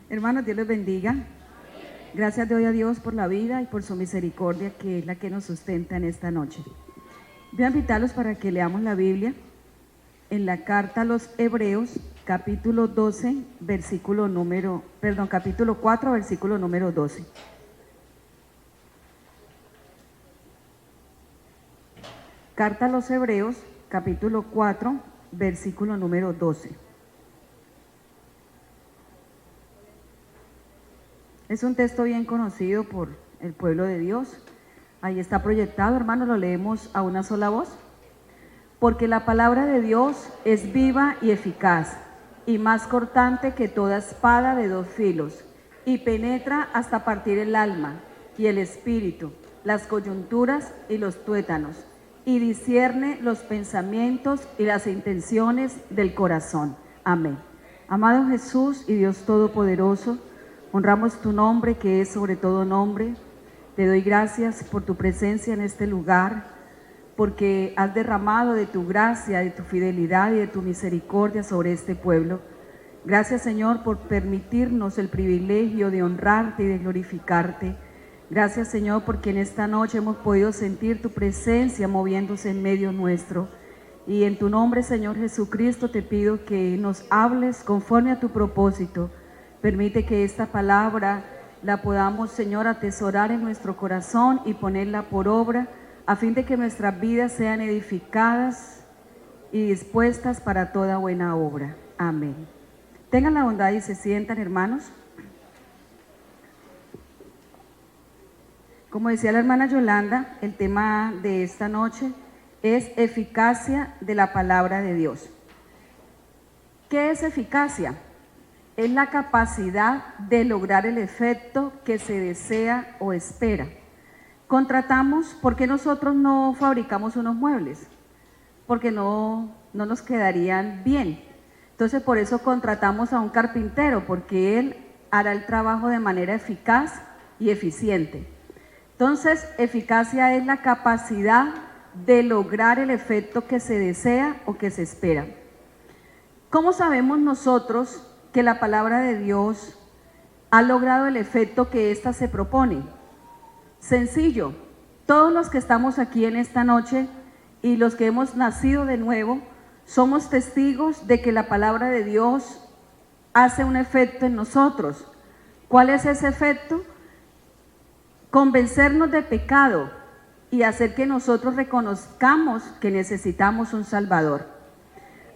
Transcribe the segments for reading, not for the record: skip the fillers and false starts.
Hermanos, Dios les bendiga. Gracias doy a Dios por la vida y por su misericordia, que es la que nos sustenta en esta noche. Voy a invitarlos para que leamos la Biblia en la carta a los Hebreos, capítulo 4, versículo número 12. Carta a los Hebreos, capítulo 4, versículo número 12. Es un texto bien conocido por el pueblo de Dios. Ahí está proyectado, hermanos, lo leemos a una sola voz. Porque la palabra de Dios es viva y eficaz, y más cortante que toda espada de dos filos, y penetra hasta partir el alma y el espíritu, las coyunturas y los tuétanos, y discierne los pensamientos y las intenciones del corazón. Amén. Amado Jesús y Dios Todopoderoso, honramos tu nombre, que es sobre todo nombre. Te doy gracias por tu presencia en este lugar, porque has derramado de tu gracia, de tu fidelidad y de tu misericordia sobre este pueblo. Gracias, Señor, por permitirnos el privilegio de honrarte y de glorificarte. Gracias, Señor, porque en esta noche hemos podido sentir tu presencia moviéndose en medio nuestro. Y en tu nombre, Señor Jesucristo, te pido que nos hables conforme a tu propósito. Permite que esta palabra la podamos, Señor, atesorar en nuestro corazón y ponerla por obra, a fin de que nuestras vidas sean edificadas y dispuestas para toda buena obra. Amén. Tengan la bondad y se sientan, hermanos. Como decía la hermana Yolanda, el tema de esta noche es eficacia de la palabra de Dios. ¿Qué es eficacia? Es la capacidad de lograr el efecto que se desea o espera. Contratamos, ¿por qué nosotros no fabricamos unos muebles? Porque no nos quedarían bien. Entonces, por eso contratamos a un carpintero, porque él hará el trabajo de manera eficaz y eficiente. Entonces, eficacia es la capacidad de lograr el efecto que se desea o que se espera. ¿Cómo sabemos nosotros que la palabra de Dios ha logrado el efecto que ésta se propone? Sencillo, todos los que estamos aquí en esta noche y los que hemos nacido de nuevo, somos testigos de que la palabra de Dios hace un efecto en nosotros. ¿Cuál es ese efecto? Convencernos de pecado y hacer que nosotros reconozcamos que necesitamos un Salvador.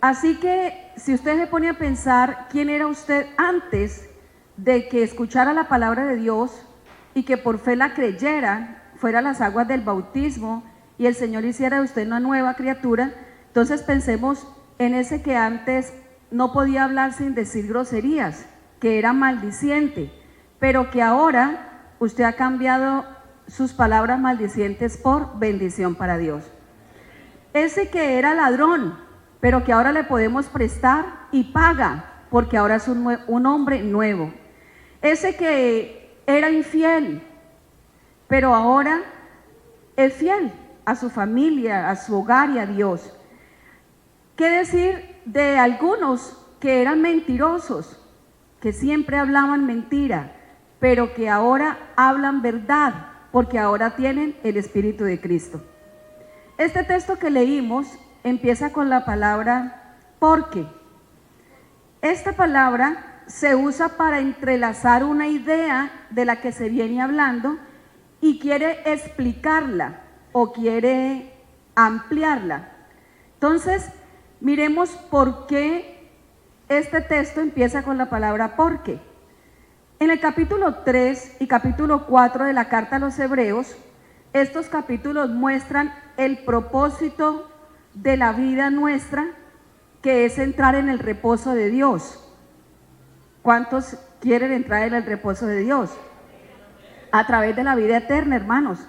Así que si usted se pone a pensar quién era usted antes de que escuchara la palabra de Dios y que por fe la creyera, fuera a las aguas del bautismo y el Señor hiciera de usted una nueva criatura, entonces pensemos en ese que antes no podía hablar sin decir groserías, que era maldiciente, pero que ahora usted ha cambiado sus palabras maldicientes por bendición para Dios. Ese que era ladrón, pero que ahora le podemos prestar y paga, porque ahora es un hombre nuevo. Ese que era infiel, pero ahora es fiel a su familia, a su hogar y a Dios. ¿Qué decir de algunos que eran mentirosos, que siempre hablaban mentira, pero que ahora hablan verdad, porque ahora tienen el Espíritu de Cristo? Este texto que leímos empieza con la palabra porque. Esta palabra se usa para entrelazar una idea de la que se viene hablando y quiere explicarla o quiere ampliarla. Entonces, miremos por qué este texto empieza con la palabra porque. En el capítulo 3 y capítulo 4 de la carta a los Hebreos, estos capítulos muestran el propósito de la vida nuestra, que es entrar en el reposo de Dios. ¿Cuántos quieren entrar en el reposo de Dios? A través de la vida eterna, hermanos.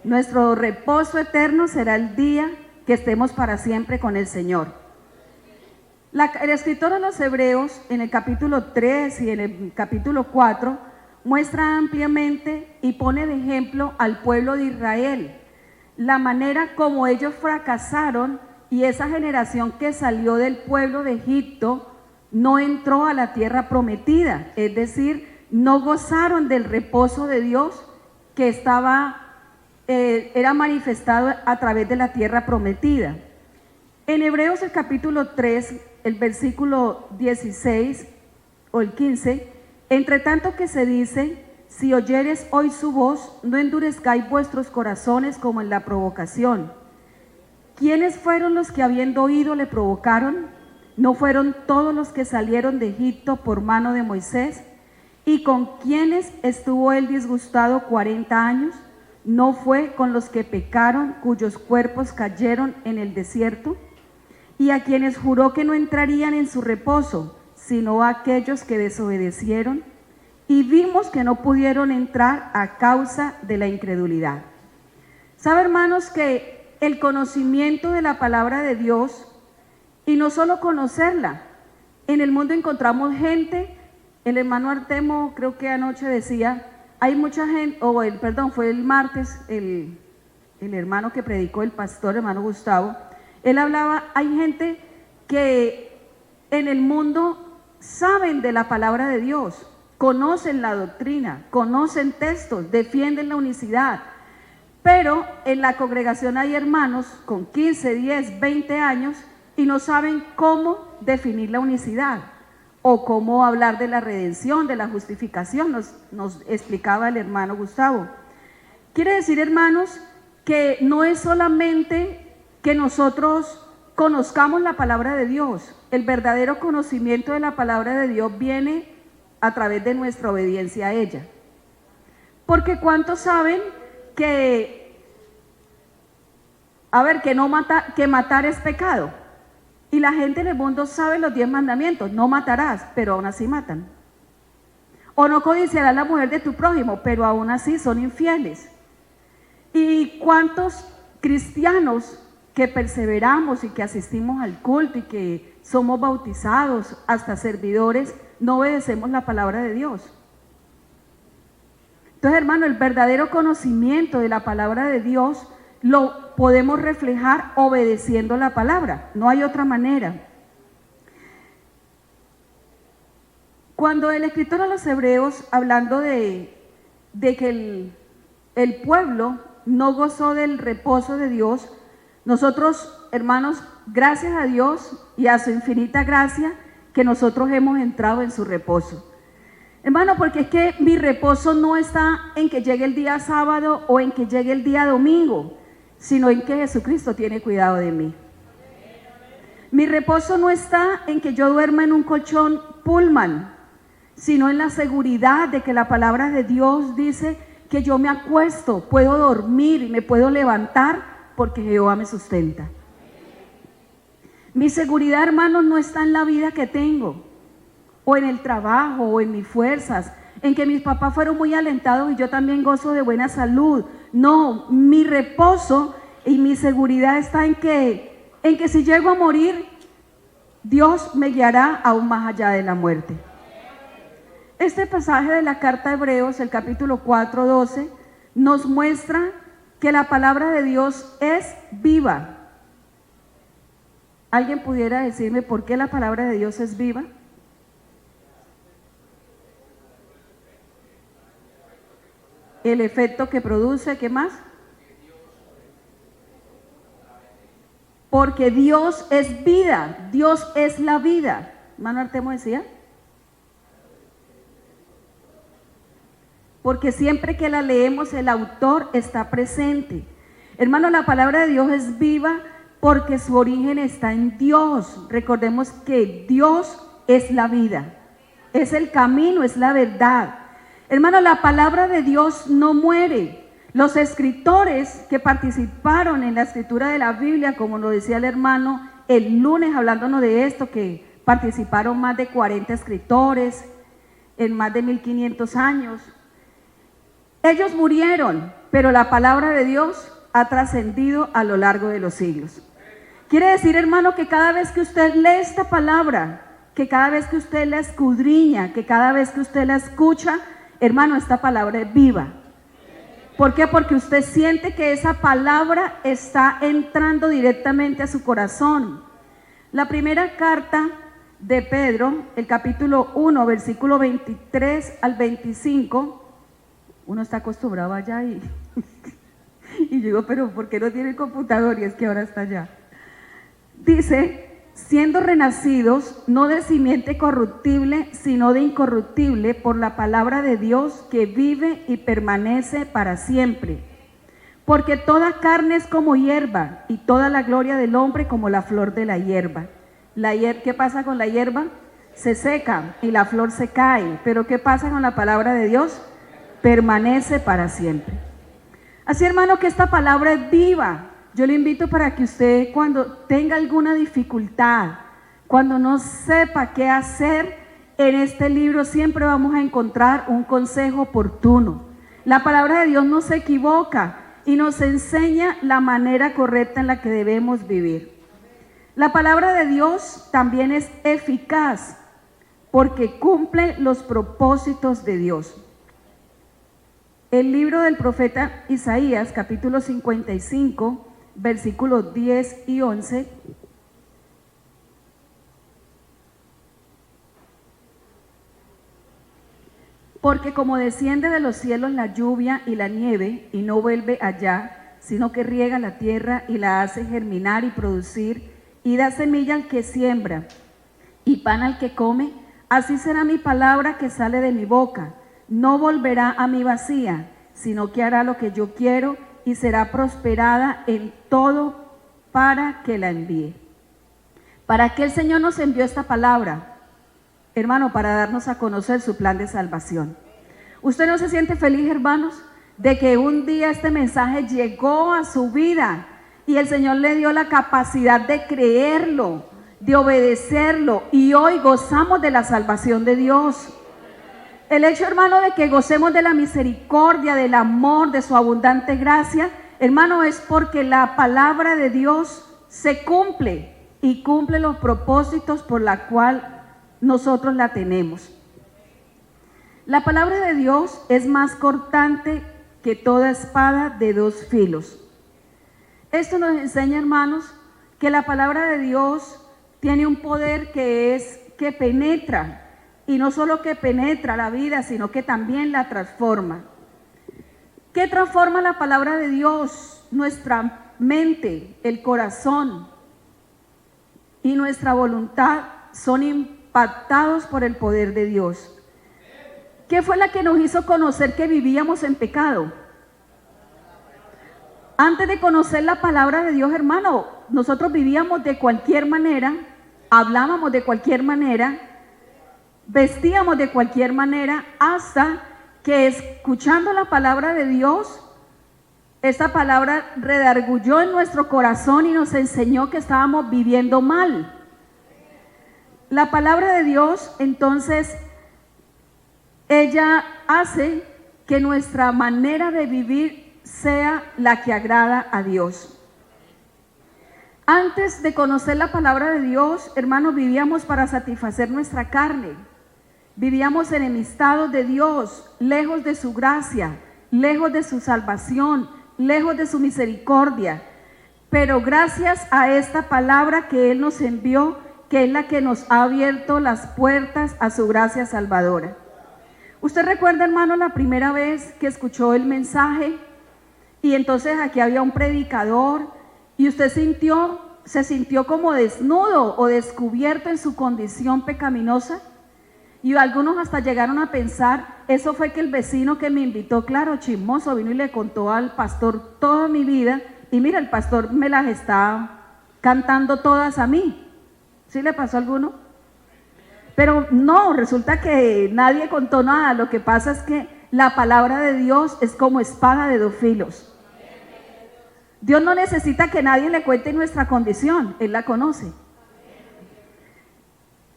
Nuestro reposo eterno será el día que estemos para siempre con el Señor. El escritor de los Hebreos, en el capítulo 3 y en el capítulo 4, muestra ampliamente y pone de ejemplo al pueblo de Israel, la manera como ellos fracasaron y esa generación que salió del pueblo de Egipto no entró a la tierra prometida, es decir, no gozaron del reposo de Dios que era manifestado a través de la tierra prometida. En Hebreos el capítulo 3, el versículo 16 o el 15, entre tanto que se dice, si oyeres hoy su voz, no endurezcáis vuestros corazones como en la provocación. ¿Quiénes fueron los que habiendo oído le provocaron? ¿No fueron todos los que salieron de Egipto por mano de Moisés? ¿Y con quiénes estuvo él disgustado 40 años? ¿No fue con los que pecaron, cuyos cuerpos cayeron en el desierto? Y a quienes juró que no entrarían en su reposo, sino a aquellos que desobedecieron, y vimos que no pudieron entrar a causa de la incredulidad. ¿Sabe, hermanos, que el conocimiento de la palabra de Dios, y no solo conocerla, en el mundo encontramos gente, el hermano Artemo creo que anoche decía, hay mucha gente, fue el martes, el hermano que predicó, el pastor, hermano Gustavo, él hablaba, hay gente que en el mundo saben de la palabra de Dios, conocen la doctrina, conocen textos, defienden la unicidad, pero en la congregación hay hermanos con 15, 10, 20 años y no saben cómo definir la unicidad o cómo hablar de la redención, de la justificación, nos explicaba el hermano Gustavo. Quiere decir, hermanos, que no es solamente que nosotros conozcamos la palabra de Dios, el verdadero conocimiento de la palabra de Dios viene a través de nuestra obediencia a ella. Porque ¿cuántos saben que matar es pecado? Y la gente en el mundo sabe los 10 mandamientos, no matarás, pero aún así matan. O no codiciarás la mujer de tu prójimo, pero aún así son infieles. ¿Y cuántos cristianos que perseveramos y que asistimos al culto y que somos bautizados hasta servidores, no obedecemos la palabra de Dios? Entonces, hermano, el verdadero conocimiento de la palabra de Dios lo podemos reflejar obedeciendo la palabra, no hay otra manera. Cuando el escritor a los Hebreos, hablando de que el pueblo no gozó del reposo de Dios, nosotros, hermanos, gracias a Dios y a su infinita gracia, que nosotros hemos entrado en su reposo. Hermano, porque es que mi reposo no está en que llegue el día sábado o en que llegue el día domingo, sino en que Jesucristo tiene cuidado de mí. Mi reposo no está en que yo duerma en un colchón Pullman, sino en la seguridad de que la palabra de Dios dice que yo me acuesto, puedo dormir y me puedo levantar porque Jehová me sustenta. Mi seguridad, hermanos, no está en la vida que tengo, o en el trabajo, o en mis fuerzas, en que mis papás fueron muy alentados y yo también gozo de buena salud. No, mi reposo y mi seguridad está en que si llego a morir, Dios me guiará aún más allá de la muerte. Este pasaje de la carta a Hebreos, el capítulo 4, 12, nos muestra que la palabra de Dios es viva. ¿Alguien pudiera decirme por qué la palabra de Dios es viva? El efecto que produce, ¿qué más? Porque Dios es vida, Dios es la vida. Hermano Artemo decía. Porque siempre que la leemos el autor está presente. Hermano, la palabra de Dios es viva porque su origen está en Dios. Recordemos que Dios es la vida, es el camino, es la verdad. Hermano, la palabra de Dios no muere. Los escritores que participaron en la escritura de la Biblia, como lo decía el hermano el lunes hablándonos de esto, que participaron más de 40 escritores en más de 1500 años. Ellos murieron, pero la palabra de Dios ha trascendido a lo largo de los siglos. Quiere decir, hermano, que cada vez que usted lee esta palabra, que cada vez que usted la escudriña, que cada vez que usted la escucha, hermano, esta palabra es viva. ¿Por qué? Porque usted siente que esa palabra está entrando directamente a su corazón. La primera carta de Pedro, el capítulo 1, versículo 23 al 25. Uno está acostumbrado allá y, y yo digo, pero ¿por qué no tiene el computador? Y es que ahora está allá. Dice, siendo renacidos, no de simiente corruptible, sino de incorruptible, por la palabra de Dios que vive y permanece para siempre. Porque toda carne es como hierba, y toda la gloria del hombre como la flor de la hierba. ¿Qué pasa con la hierba? Se seca y la flor se cae. Pero ¿qué pasa con la palabra de Dios? Permanece para siempre. Así, hermano, que esta palabra es viva. Yo le invito para que usted, cuando tenga alguna dificultad, cuando no sepa qué hacer, en este libro siempre vamos a encontrar un consejo oportuno. La palabra de Dios no se equivoca y nos enseña la manera correcta en la que debemos vivir. La palabra de Dios también es eficaz porque cumple los propósitos de Dios. El libro del profeta Isaías, capítulo 55, versículos 10 y 11. Porque como desciende de los cielos la lluvia y la nieve, y no vuelve allá, sino que riega la tierra y la hace germinar y producir, y da semilla al que siembra, y pan al que come, así será mi palabra que sale de mi boca. No volverá a mí vacía, sino que hará lo que yo quiero, y será prosperada en todo para que la envíe. ¿Para qué el Señor nos envió esta palabra? Hermano, para darnos a conocer su plan de salvación. ¿Usted no se siente feliz, hermanos, de que un día este mensaje llegó a su vida y el Señor le dio la capacidad de creerlo, de obedecerlo, y hoy gozamos de la salvación de Dios? El hecho, hermano, de que gocemos de la misericordia, del amor, de su abundante gracia, hermano, es porque la palabra de Dios se cumple y cumple los propósitos por la cual nosotros la tenemos. La palabra de Dios es más cortante que toda espada de dos filos. Esto nos enseña, hermanos, que la palabra de Dios tiene un poder que penetra, y no solo que penetra la vida, sino que también la transforma. ¿Qué transforma la palabra de Dios? Nuestra mente, el corazón y nuestra voluntad son impactados por el poder de Dios. ¿Qué fue la que nos hizo conocer que vivíamos en pecado? Antes de conocer la palabra de Dios, hermano, nosotros vivíamos de cualquier manera, hablábamos de cualquier manera, vestíamos de cualquier manera, hasta que escuchando la palabra de Dios, esta palabra redarguyó en nuestro corazón y nos enseñó que estábamos viviendo mal. La palabra de Dios, entonces, ella hace que nuestra manera de vivir sea la que agrada a Dios. Antes de conocer la palabra de Dios, hermanos, vivíamos para satisfacer nuestra carne. Vivíamos enemistados de Dios, lejos de su gracia, lejos de su salvación, lejos de su misericordia. Pero gracias a esta palabra que Él nos envió, que es la que nos ha abierto las puertas a su gracia salvadora. ¿Usted recuerda, hermano, la primera vez que escuchó el mensaje? Y entonces aquí había un predicador y usted se sintió como desnudo o descubierto en su condición pecaminosa. Y algunos hasta llegaron a pensar, eso fue que el vecino que me invitó, claro, chismoso, vino y le contó al pastor toda mi vida. Y mira, el pastor me las está cantando todas a mí. ¿Sí le pasó a alguno? Pero no, resulta que nadie contó nada. Lo que pasa es que la palabra de Dios es como espada de dos filos. Dios no necesita que nadie le cuente nuestra condición, Él la conoce.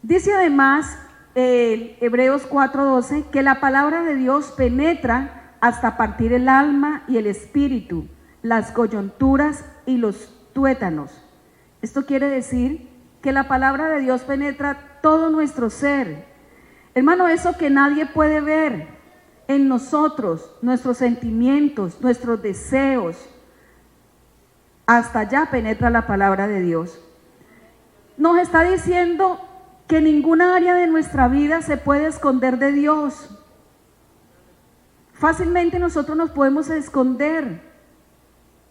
Dice además Hebreos 4:12 que la palabra de Dios penetra hasta partir el alma y el espíritu, las coyunturas y los tuétanos. Esto quiere decir que la palabra de Dios penetra todo nuestro ser. Hermano, eso que nadie puede ver en nosotros, nuestros sentimientos, nuestros deseos, hasta allá penetra la palabra de Dios. Nos está diciendo que ninguna área de nuestra vida se puede esconder de Dios. Fácilmente nosotros nos podemos esconder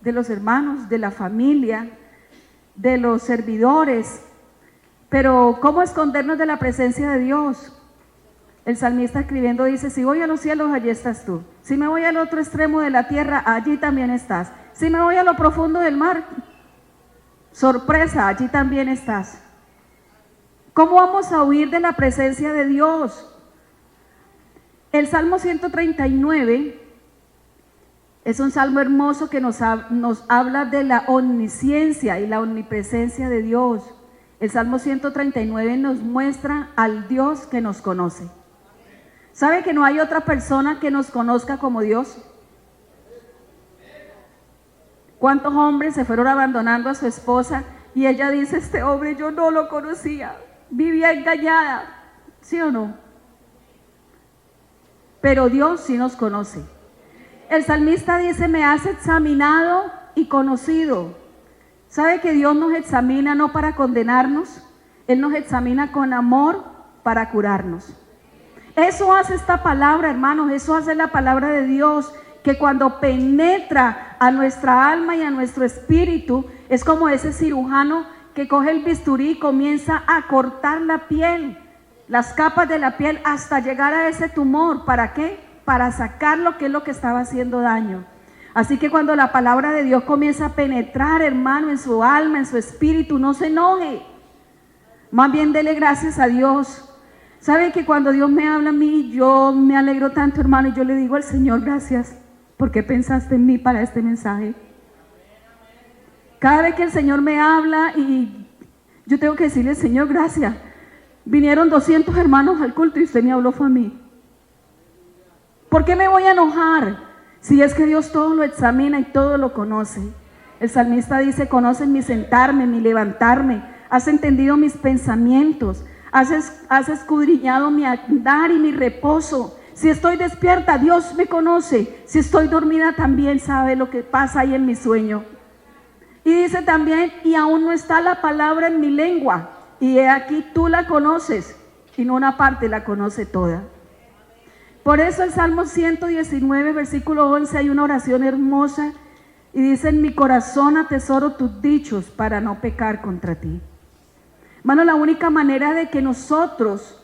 de los hermanos, de la familia, de los servidores, pero ¿cómo escondernos de la presencia de Dios? El salmista escribiendo dice, si voy a los cielos, allí estás tú. Si me voy al otro extremo de la tierra, allí también estás. Si me voy a lo profundo del mar, sorpresa, allí también estás. ¿Cómo vamos a huir de la presencia de Dios? El Salmo 139 es un salmo hermoso que nos habla de la omnisciencia y la omnipresencia de Dios. El Salmo 139 nos muestra al Dios que nos conoce. ¿Sabe que no hay otra persona que nos conozca como Dios? ¿Cuántos hombres se fueron abandonando a su esposa y ella dice, este hombre yo no lo conocía, vivía engañada? ¿Sí o no? Pero Dios sí nos conoce. El salmista dice, me has examinado y conocido. ¿Sabe que Dios nos examina no para condenarnos? Él nos examina con amor para curarnos. Eso hace esta palabra, hermanos, eso hace la palabra de Dios, que cuando penetra a nuestra alma y a nuestro espíritu, es como ese cirujano que coge el bisturí y comienza a cortar la piel, las capas de la piel hasta llegar a ese tumor. ¿Para qué? Para sacar lo que es lo que estaba haciendo daño. Así que cuando la palabra de Dios comienza a penetrar, hermano, en su alma, en su espíritu, no se enoje. Más bien dele gracias a Dios. ¿Sabe que cuando Dios me habla a mí, yo me alegro tanto, hermano, y yo le digo al Señor, gracias, porque pensaste en mí para este mensaje? Cada vez que el Señor me habla y yo tengo que decirle, Señor, gracias. Vinieron 200 hermanos al culto y usted me habló fue a mí. ¿Por qué me voy a enojar? Si es que Dios todo lo examina y todo lo conoce. El salmista dice, conoces mi sentarme, mi levantarme, has entendido mis pensamientos, has escudriñado mi andar y mi reposo. Si estoy despierta, Dios me conoce. Si estoy dormida, también sabe lo que pasa ahí en mi sueño. Y dice también, y aún no está la palabra en mi lengua, y he aquí tú la conoces, y no una parte la conoce toda. Por eso el Salmo 119, versículo 11, hay una oración hermosa, y dice, en mi corazón atesoro tus dichos para no pecar contra ti. Hermano, la única manera de que nosotros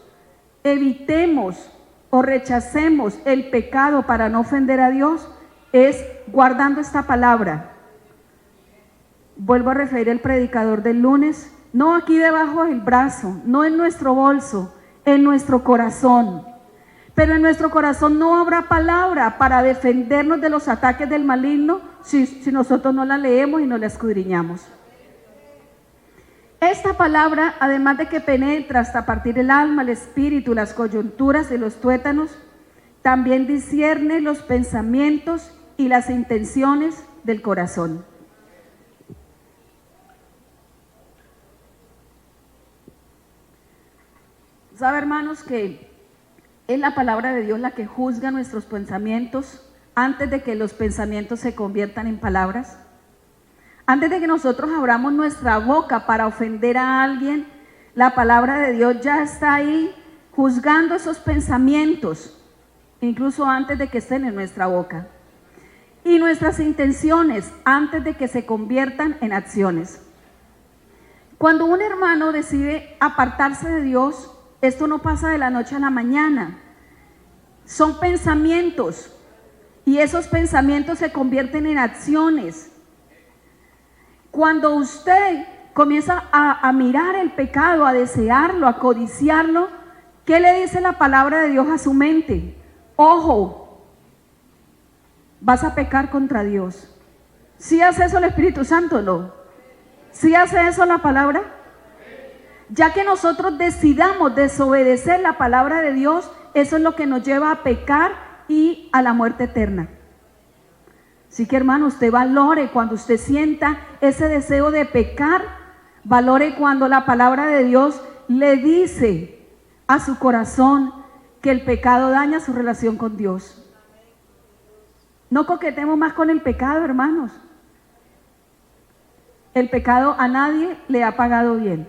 evitemos o rechacemos el pecado para no ofender a Dios es guardando esta palabra. Vuelvo a referir al predicador del lunes, no aquí debajo del brazo, no en nuestro bolso, en nuestro corazón. Pero en nuestro corazón no habrá palabra para defendernos de los ataques del maligno si nosotros no la leemos y no la escudriñamos. Esta palabra, además de que penetra hasta partir el alma, el espíritu, las coyunturas y los tuétanos, también discierne los pensamientos y las intenciones del corazón. ¿Sabe, hermanos, que es la palabra de Dios la que juzga nuestros pensamientos antes de que los pensamientos se conviertan en palabras? Antes de que nosotros abramos nuestra boca para ofender a alguien, la palabra de Dios ya está ahí juzgando esos pensamientos, incluso antes de que estén en nuestra boca. Y nuestras intenciones antes de que se conviertan en acciones. Cuando un hermano decide apartarse de Dios, esto no pasa de la noche a la mañana. Son pensamientos y esos pensamientos se convierten en acciones. Cuando usted comienza a mirar el pecado, a desearlo, a codiciarlo, ¿qué le dice la palabra de Dios a su mente? Ojo, vas a pecar contra Dios. ¿Sí hace eso el Espíritu Santo o no? ¿Sí hace eso la palabra? Ya que nosotros decidamos desobedecer la palabra de Dios, eso es lo que nos lleva a pecar y a la muerte eterna. Así que, hermano, usted valore cuando usted sienta ese deseo de pecar, valore cuando la palabra de Dios le dice a su corazón que el pecado daña su relación con Dios. No coquetemos más con el pecado, hermanos. El pecado a nadie le ha pagado bien.